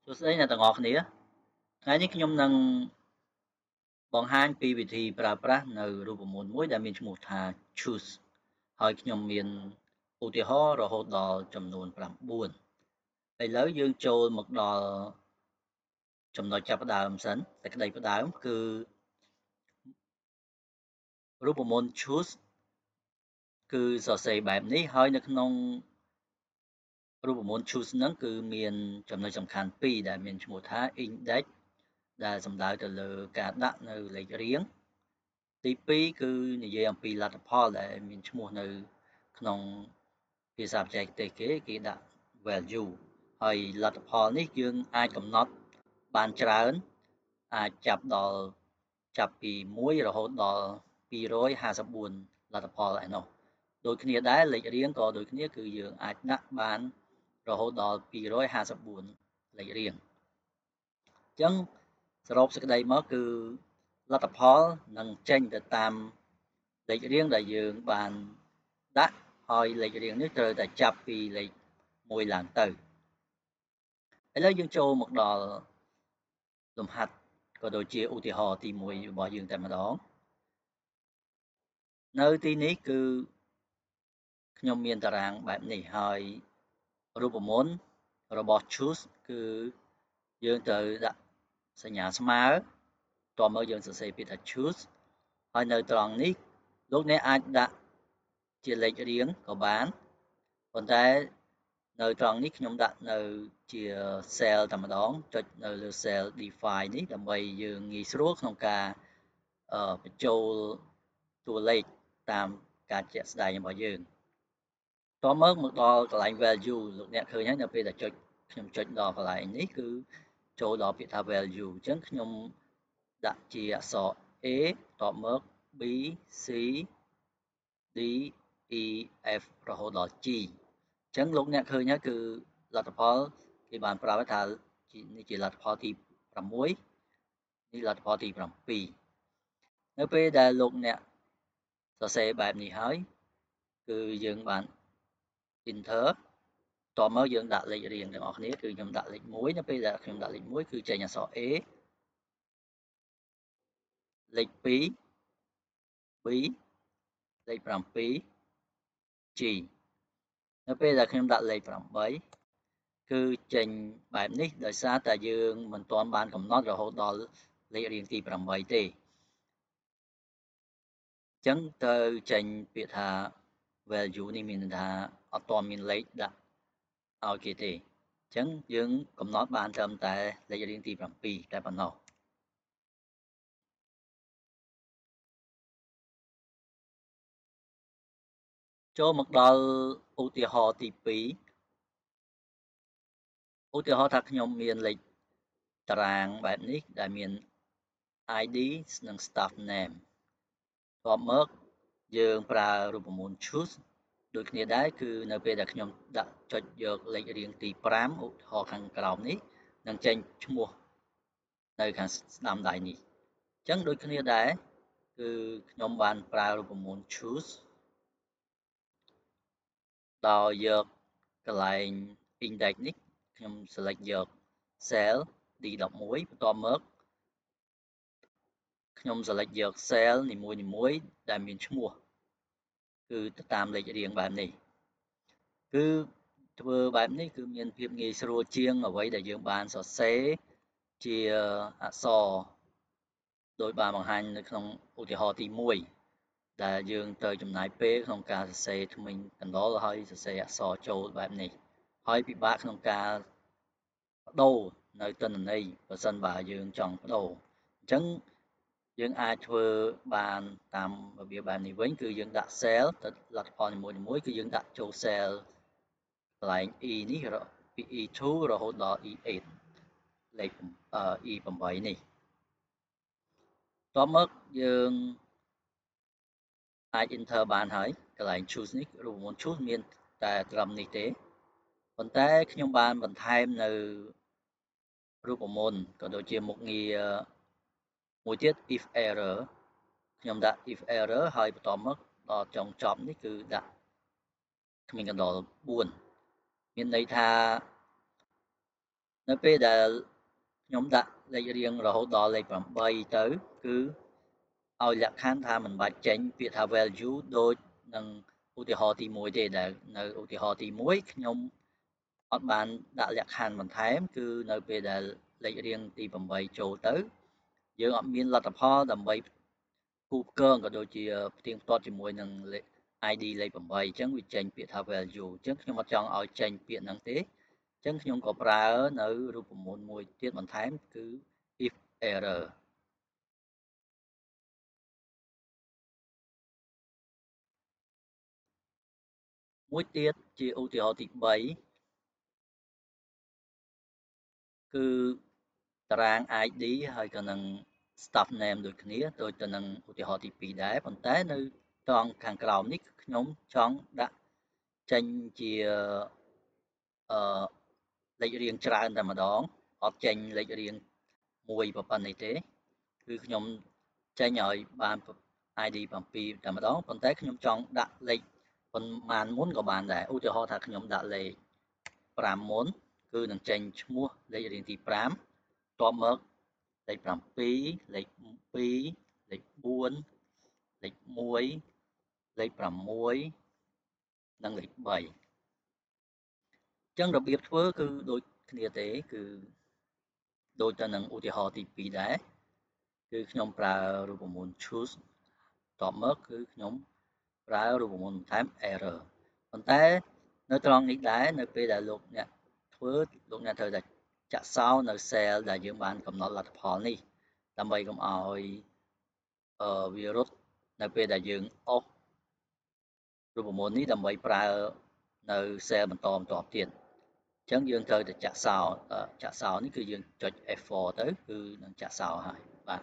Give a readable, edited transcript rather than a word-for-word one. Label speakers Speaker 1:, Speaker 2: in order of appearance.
Speaker 1: សួស្តីអ្នកទាំងអស់គ្នាថ្ងៃនេះខ្ញុំនឹងបង្ហាញពីវិធីប្រើប្រាស់នៅរូបមន្តមួយដែលមានឈ្មោះថា Choose ហើយខ្ញុំមានឧទាហរណ៍រហូតដល់ចំនួន9ឥឡូវយើងចូលមកដល់ចំណុចចាប់ផ្ដើមសិនសេចក្តីផ្ដើមគឺរូបមន្ត Choose គឺសរសេរបែបនេះហើយនៅក្នុងរូបមន្ត Choose ហ្នឹងគឺមានចំណុចសំខាន់ពីរដែលមានឈ្មោះថា Index ដែលសំដៅទៅលើការដាក់នៅលេខរៀងទី2គឺនិយាយអំពីលទ្ធផលដែលមានឈ្មោះនៅក្នុងភាសាបច្ចេកទេសគេដាក់ value ហើយលទ្ធផលនេះយើងអាចកំណត់បានច្រើនអាចចាប់ពី1រហូតដល់254លទ្ធផលឯណោះដូចគ្នាដែរលេខរៀងក៏ដូចគ្នាគឺយើងអាចដាក់បានរហូតដល់254លេខរៀងអញ្ចឹងសរុបសេចក្តីមកគឺលទ្ធផលនឹងចេញទៅតាមលេខរៀងដែលយើងបានដាក់ហើយលេខរៀងនេះត្រូវតែចាប់ពីលេខ1ឡើងទៅឥឡូវយើងចូលមកដល់លំហាត់ក៏ដូចជាឧទាហរណ៍ទី1របស់យើងតែម្ដងនៅទីនេះគឺខ្ញុំមានតារាងបែបនេះហើយរូបមន្តរបស់ choose គឺយើងត្រូវដាក់សញ្ញាស្មើតមកយើងសរសេរពាក្យថា choose ហើយនៅត្រង់នេះលោកអ្នកអាចដាក់ជាលេខរៀងក៏បានប៉ុន្តែនៅត្រង់នេះខ្ញុំដាក់នៅជា cell តែម្ដងចុចនៅលើ cell define នេះដើម្បីយើងងាយស្រួលក្នុងការបញ្ចូលតួលេខតាមការជាក់ស្ដែងរបស់យើងតមកដល់កន្លែង value លោកអ្នកឃើញហើយនៅពេលដែលខ្ញុំចុចដល់កន្លែងនេះគឺចូលដល់ពាក្យថា value អញ្ចឹងខ្ញុំដាក់ជាអក្សរ A តមក B C D E F រហូតដល់ G អញ្ចឹងលោកអ្នកឃើញហើយគឺលទ្ធផលគេបានប្រាប់ថានេះជាលទ្ធផលទី6នេះលទ្ធផលទី7នៅពេលដែលលោកអ្នកសរសេរបែបនេះហើយគឺយើងបាន enter តមកយើងដាក់លេខរៀងទាំងអស់គ្នាគឺខ្ញុំដាក់លេខ1នៅពេលដែលខ្ញុំដាក់លេខ1គឺចេញអក្សរ A លេខ2 B លេខ7 G នៅពេលដែលខ្ញុំដាក់លេខ8គឺចេញបែបនេះដោយសារតែយើងមិនទាន់បានកំណត់រហូតដល់លេខរៀងទី8ទេអញ្ចឹងត្រូវចេញពាក្យថា value នេះមានន័យថាអត់ទាន់មានលេខដាក់ឲ្យគេទេអញ្ចឹងយើងកំណត់បានត្រឹមតែលេខរៀងទី7តែប៉ុណ្ណោះចូលមកដល់ឧទាហរណ៍ទី2ឧទាហរណ៍ថាខ្ញុំមានលេខតារាងបែបនេះដែលមាន ID និង staff name បន្ទាប់មកយើងប្រើរូបមន្ត choose ដូចគ្នាដែរគឺនៅពេលដែលខ្ញុំដាក់ចុចយកលេខរៀងទី5ឧទាហរណ៍ខាងក្រោមនេះនឹងចេញឈ្មោះនៅខាងស្ដាំដៃនេះអញ្ចឹងដូចគ្នាដែរគឺខ្ញុំបានប្រើរូបមន្ត choose ដោយយកកន្លែង index នេះខ្ញុំ select យក cell D11 បន្ទាប់មកខ្ញុំ select យក cell នីមួយៗដែលមានឈ្មោះគឺទៅតាមលេខរៀងបែបនេះគឺធ្វើបែបនេះគឺមានភាពងាយស្រួលជាងអ្វីដែលយើងបានសរសេរជាអក្សរដោយបានបង្ហាញនៅក្នុងឧទាហរណ៍ទី1ដែលយើងត្រូវចំណាយពេលក្នុងការសរសេរធ្មេញកណ្ដុរហើយសរសេរអក្សរចូលបែបនេះហើយពិបាកក្នុងការបដូរនៅទិន្នន័យបើសិនបើយើងចង់បដូរអញ្ចឹងយើងអាចធ្វើបានតាមរបៀបបែបនេះវិញគឺយើងដាក់ cell ទៅលទ្ធផលនីមួយៗគឺយើងដាក់ចូល cell កន្លែង e នេះពី e2 រហូតដល់ e8 លេខe8 នេះតបមកយើងអាច enter បានហើយកន្លែង choose នេះរូបមន្ត choose មានតែត្រឹមនេះទេប៉ុន្តែខ្ញុំបានបន្ថែមនៅរូបមន្តក៏ដូចជាមុខងារមួយទៀត if error ខ្ញុំដាក់ if error ហើយបន្ទាប់មកដល់ចុងចប់នេះគឺដាក់គ្មានកណ្ដុរ4មានន័យថា នៅពេលដែលខ្ញុំដាក់លេខរៀងរហូតដល់លេខ8ទៅគឺឲ្យលក្ខខណ្ឌថាមិនបាច់ចេញពាក្យថា value ដូចនឹងឧទាហរណ៍ទី1ទេដែលនៅឧទាហរណ៍ទី1ខ្ញុំអត់បានដាក់លក្ខខណ្ឌបន្ថែមគឺនៅពេលដែលលេខរៀងទី8ចូលទៅយើងអត់មានលទ្ធផលដើម្បីគូផ្គងក៏ដូចជាផ្ទៀងផ្ទាត់ជាមួយនឹង ID លេខ8អញ្ចឹងវាចេញពាក្យថា value អញ្ចឹងខ្ញុំអត់ចង់ឲ្យចេញពាក្យហ្នឹងទេអញ្ចឹងខ្ញុំក៏ប្រើនៅរូបមន្តមួយទៀតបន្ថែមគឺ if error មួយទៀតជាឧទាហរណ៍ទី3គឺតារាង ID ហើយក៏នឹង staff name ដូចគ្នាដូចទៅនឹងឧទាហរណ៍ទី2ដែរប៉ុន្តែនៅត្រង់ខាងក្រោមនេះខ្ញុំចង់ដាក់ចេញជាលេខរៀងច្រើនតែម្ដងអត់ចេញលេខរៀងមួយប៉ុណ្ណេះទេគឺខ្ញុំចេញឲ្យបាន ID 7តែម្ដងប៉ុន្តែខ្ញុំចង់ដាក់លេខប៉ុន្មានមុនក៏បានដែរឧទាហរណ៍ថាខ្ញុំដាក់លេខ5មុនគឺនឹងចេញឈ្មោះលេខរៀងទី5បន្ទាប់មកលេខ7លេខ2លេខ4លេខ1លេខ6និងលេខ3អញ្ចឹងរបៀបធ្វើគឺដូចគ្នាទេគឺដូចទៅនឹងឧទាហរណ៍ទី2ដែរគឺខ្ញុំប្រើរូបមន្ត choose បន្ទាប់មកគឺខ្ញុំប្រើរូបមន្តបន្ថែម error ប៉ុន្តែនៅត្រង់នេះដែរនៅពេលដែលលោកអ្នកធ្វើលោកអ្នកត្រូវតែចាក់សោនៅ cell ដែលយើងបានកំណត់លទ្ធផលនេះដើម្បីកុំឲ្យវារត់នៅពេលដែលយើងអុសរូបមន្តនេះដើម្បីប្រើនៅ cell បន្តបន្ទាប់ទៀតអញ្ចឹងយើងត្រូវតែចាក់សោនេះគឺយើងចុច F4 ទៅគឺនឹងចាក់សោហើយបាទ